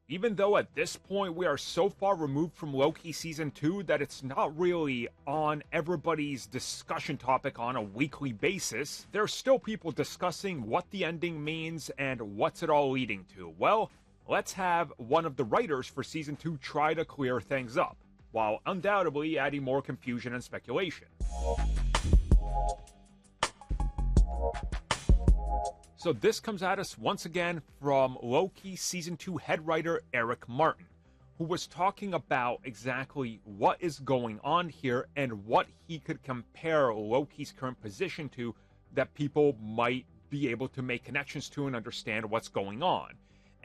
Even though at this point we are so far removed from Loki Season 2 that it's not really on everybody's discussion topic on a weekly basis, there's still people discussing what the ending means and what's it all leading to. Well, let's have one of the writers for Season 2 try to clear things up, while undoubtedly adding more confusion and speculation. So this comes at us once again from Loki Season 2 head writer Eric Martin, who was talking about exactly what is going on here and what he could compare Loki's current position to that people might be able to make connections to and understand what's going on.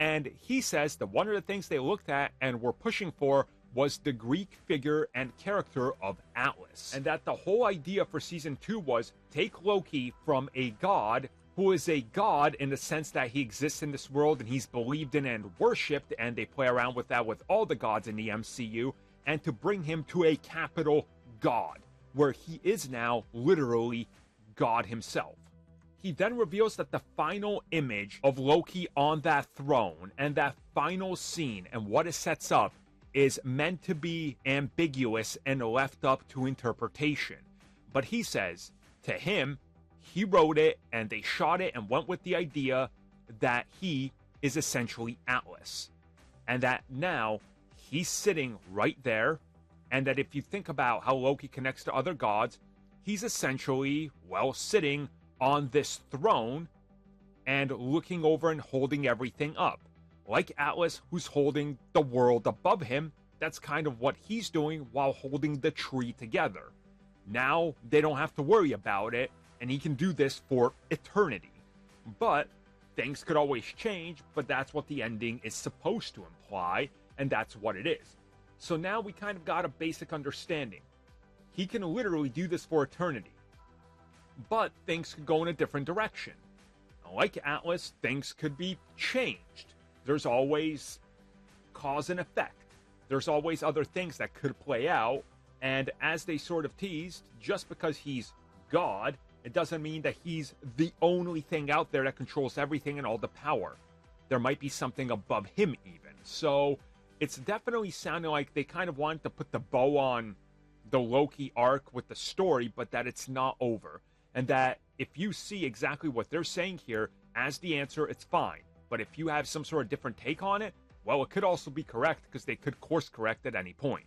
And he says that one of the things they looked at and were pushing for was the Greek figure and character of Atlas. And that the whole idea for Season 2 was take Loki from a god who is a god in the sense that he exists in this world and he's believed in and worshipped, and they play around with that with all the gods in the MCU, and to bring him to a capital god, where he is now literally God himself. He then reveals that the final image of Loki on that throne and that final scene and what it sets up is meant to be ambiguous and left up to interpretation. But he says, to him, he wrote it and they shot it and went with the idea that he is essentially Atlas. And that now he's sitting right there, and that if you think about how Loki connects to other gods, he's essentially, well, sitting on this throne and looking over and holding everything up. Like Atlas, who's holding the world above him, that's kind of what he's doing while holding the tree together. Now they don't have to worry about it, and he can do this for eternity. But things could always change, but that's what the ending is supposed to imply, and that's what it is. So now we kind of got a basic understanding. He can literally do this for eternity, but things could go in a different direction. Like Atlas, things could be changed. There's always cause and effect. There's always other things that could play out, and as they sort of teased, just because he's God, it doesn't mean that he's the only thing out there that controls everything and all the power. There might be something above him even. So it's definitely sounding like they kind of wanted to put the bow on the Loki arc with the story, but that it's not over. And that if you see exactly what they're saying here as the answer, it's fine. But if you have some sort of different take on it, well, it could also be correct because they could course correct at any point.